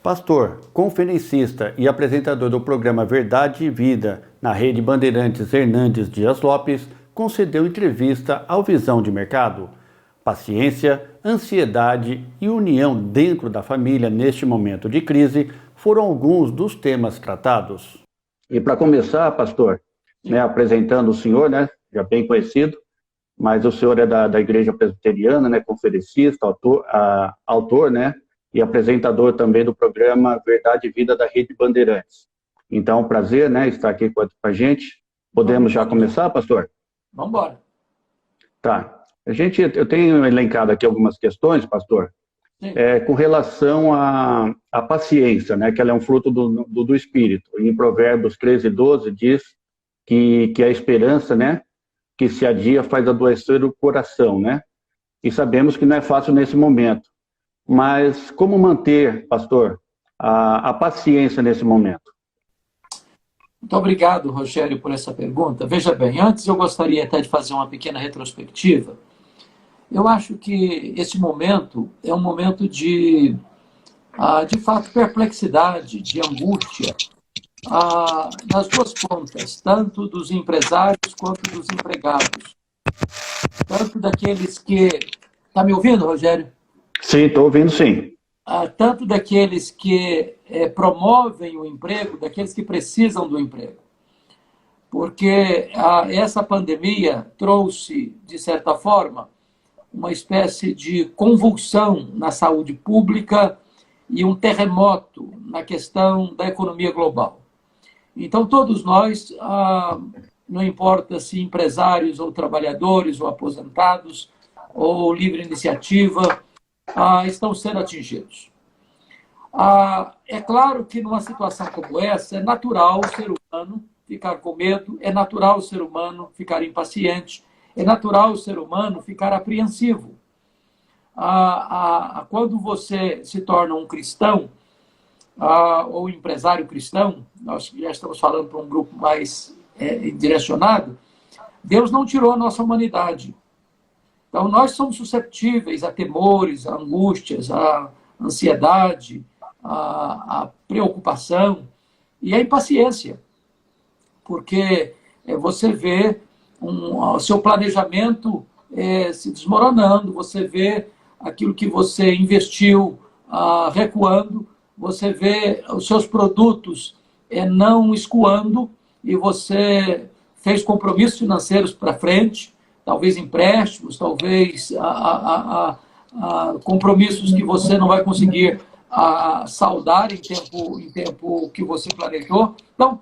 Pastor, conferencista e apresentador do programa Verdade e Vida na Rede Bandeirantes Hernandes Dias Lopes, concedeu entrevista ao Visão de Mercado. Paciência, ansiedade e união dentro da família neste momento de crise foram alguns dos temas tratados. E para começar, pastor, apresentando o senhor, já bem conhecido, mas o senhor é da Igreja Presbiteriana, conferencista, autor, e apresentador também do programa Verdade e Vida da Rede Bandeirantes. Então, é um prazer, estar aqui com a gente. Podemos já começar, pastor? Vamos embora. Tá. Eu tenho elencado aqui algumas questões, pastor, com relação à paciência, que ela é um fruto do Espírito. Em Provérbios 13:12 diz que a esperança, que se adia faz adoecer o coração, E sabemos que não é fácil nesse momento. Mas como manter, pastor, a paciência nesse momento? Muito obrigado, Rogério, por essa pergunta. Veja bem, antes eu gostaria até de fazer uma pequena retrospectiva. Eu acho que esse momento é um momento de fato, perplexidade, de angústia, nas duas pontas, tanto dos empresários quanto dos empregados. Tanto daqueles que... Está me ouvindo, Rogério? Sim, estou ouvindo, sim. Tanto daqueles que promovem o emprego, daqueles que precisam do emprego. Porque essa pandemia trouxe, de certa forma, uma espécie de convulsão na saúde pública e um terremoto na questão da economia global. Então, todos nós, não importa se empresários ou trabalhadores ou aposentados ou livre iniciativa, estão sendo atingidos. É claro que numa situação como essa, é natural o ser humano ficar com medo, é natural o ser humano ficar impaciente, é natural o ser humano ficar apreensivo. Quando você se torna um cristão, ou empresário cristão, nós já estamos falando para um grupo mais direcionado, Deus não tirou a nossa humanidade. Então, nós somos susceptíveis a temores, a angústias, a ansiedade, a preocupação e a impaciência. Porque você vê o seu planejamento se desmoronando, você vê aquilo que você investiu recuando, você vê os seus produtos não escoando e você fez compromissos financeiros para frente, talvez empréstimos, talvez compromissos que você não vai conseguir saldar em tempo que você planejou. Então,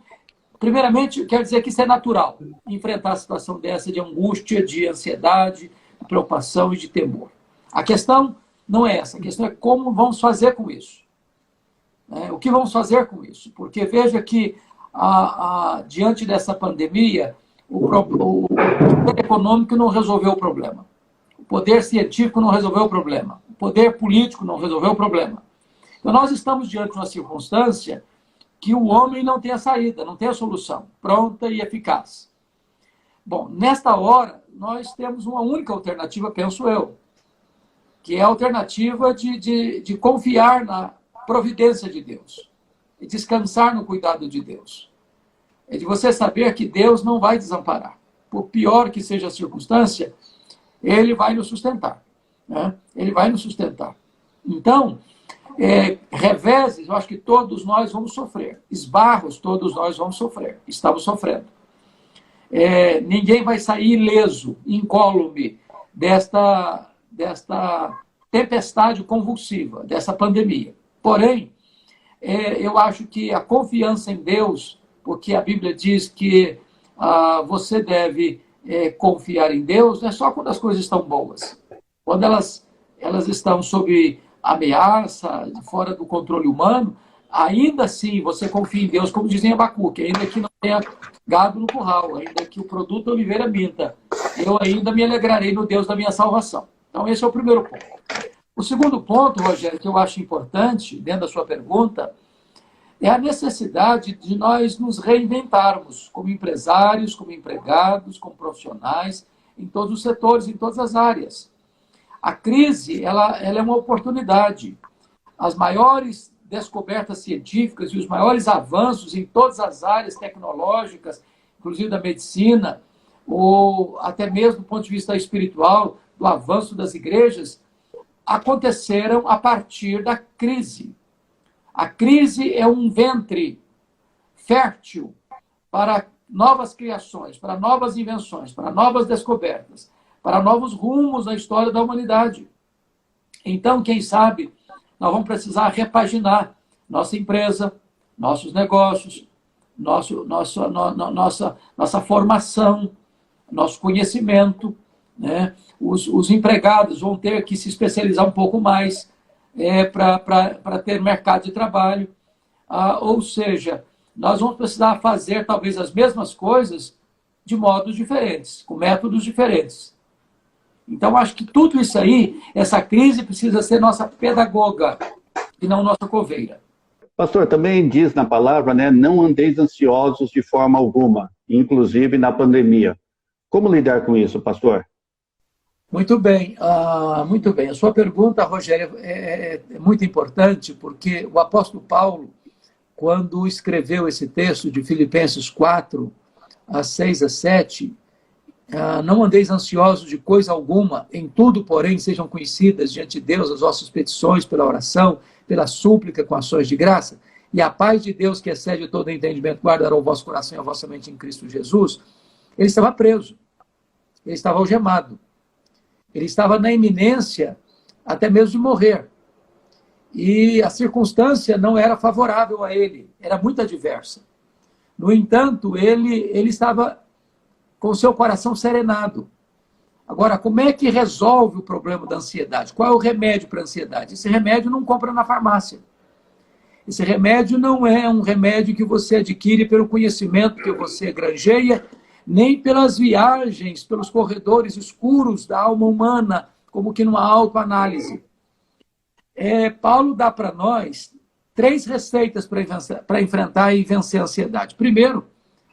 primeiramente, quero dizer que isso é natural, enfrentar a situação dessa de angústia, de ansiedade, de preocupação e de temor. A questão não é essa, a questão é como vamos fazer com isso. O que vamos fazer com isso? Porque veja que, diante dessa pandemia, o poder econômico não resolveu o problema. O poder científico não resolveu o problema. O poder político não resolveu o problema. Então, nós estamos diante de uma circunstância que o homem não tem a saída, não tem a solução pronta e eficaz. Bom, nesta hora, nós temos uma única alternativa, penso eu, que é a alternativa de confiar na providência de Deus e descansar no cuidado de Deus. É de você saber que Deus não vai desamparar. Por pior que seja a circunstância, Ele vai nos sustentar. Ele vai nos sustentar. Então, reveses, eu acho que todos nós vamos sofrer. Esbarros, todos nós vamos sofrer. Estamos sofrendo. Ninguém vai sair ileso, incólume, desta tempestade convulsiva, dessa pandemia. Porém, eu acho que a confiança em Deus, porque a Bíblia diz que você deve confiar em Deus, não é só quando as coisas estão boas. Quando elas estão sob ameaça, fora do controle humano, ainda assim você confia em Deus, como dizem em Abacuque, ainda que não tenha gado no curral, ainda que o produto oliveira minta, eu ainda me alegrarei no Deus da minha salvação. Então, esse é o primeiro ponto. O segundo ponto, Rogério, que eu acho importante, dentro da sua pergunta, é a necessidade de nós nos reinventarmos como empresários, como empregados, como profissionais, em todos os setores, em todas as áreas. A crise, ela é uma oportunidade. As maiores descobertas científicas e os maiores avanços em todas as áreas tecnológicas, inclusive da medicina, ou até mesmo do ponto de vista espiritual, do avanço das igrejas, aconteceram a partir da crise. A crise é um ventre fértil para novas criações, para novas invenções, para novas descobertas, para novos rumos na história da humanidade. Então, quem sabe, nós vamos precisar repaginar nossa empresa, nossos negócios, nossa formação, nosso conhecimento, né? Os empregados vão ter que se especializar um pouco mais para ter mercado de trabalho. Ou seja, nós vamos precisar fazer talvez as mesmas coisas de modos diferentes, com métodos diferentes. Então, acho que tudo isso aí, essa crise precisa ser nossa pedagoga e não nossa coveira. Pastor, também diz na palavra, né, não andeis ansiosos de forma alguma, inclusive na pandemia. Como lidar com isso, pastor? Muito bem, muito bem. A sua pergunta, Rogério, é muito importante, porque o apóstolo Paulo, quando escreveu esse texto de Filipenses 4, 6 a 7, não andeis ansiosos de coisa alguma, em tudo, porém, sejam conhecidas diante de Deus as vossas petições pela oração, pela súplica com ações de graça, e a paz de Deus, que excede todo entendimento, guardará o vosso coração e a vossa mente em Cristo Jesus. Ele estava preso, ele estava algemado, ele estava na iminência até mesmo de morrer. E a circunstância não era favorável a ele, era muito adversa. No entanto, ele estava com o seu coração serenado. Agora, como é que resolve o problema da ansiedade? Qual é o remédio para a ansiedade? Esse remédio não compra na farmácia. Esse remédio não é um remédio que você adquire pelo conhecimento que você granjeia, nem pelas viagens, pelos corredores escuros da alma humana, como que numa autoanálise. Paulo dá para nós 3 receitas para enfrentar e vencer a ansiedade. Primeiro,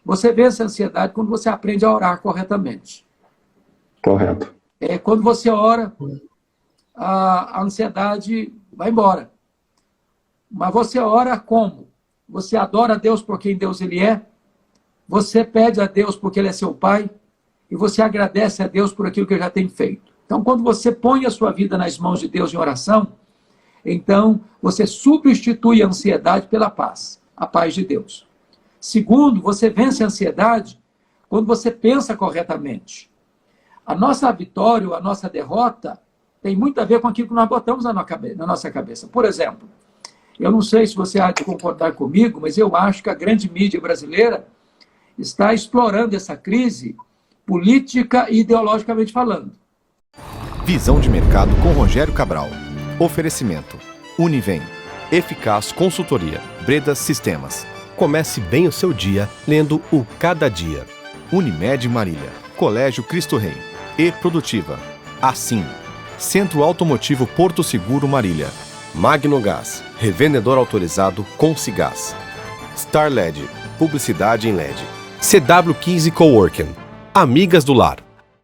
você vence a ansiedade quando você aprende a orar corretamente. Correto. Quando você ora, a ansiedade vai embora. Mas você ora como? Você adora a Deus por quem Deus ele é, você pede a Deus porque ele é seu Pai, e você agradece a Deus por aquilo que ele já tem feito. Então, quando você põe a sua vida nas mãos de Deus em oração, então você substitui a ansiedade pela paz, a paz de Deus. Segundo, você vence a ansiedade quando você pensa corretamente. A nossa vitória ou a nossa derrota tem muito a ver com aquilo que nós botamos na nossa cabeça. Por exemplo, eu não sei se você há de concordar comigo, mas eu acho que a grande mídia brasileira está explorando essa crise política e ideologicamente falando. Visão de mercado com Rogério Cabral. Oferecimento. Univem. Eficaz Consultoria. Breda Sistemas. Comece bem o seu dia lendo o Cada Dia. Unimed Marília. Colégio Cristo Rei. E Produtiva. Assim. Centro Automotivo Porto Seguro Marília. Magnogás. Revendedor autorizado com Cigás. Star LED. Publicidade em LED. CW15 Coworking. Amigas do Lar.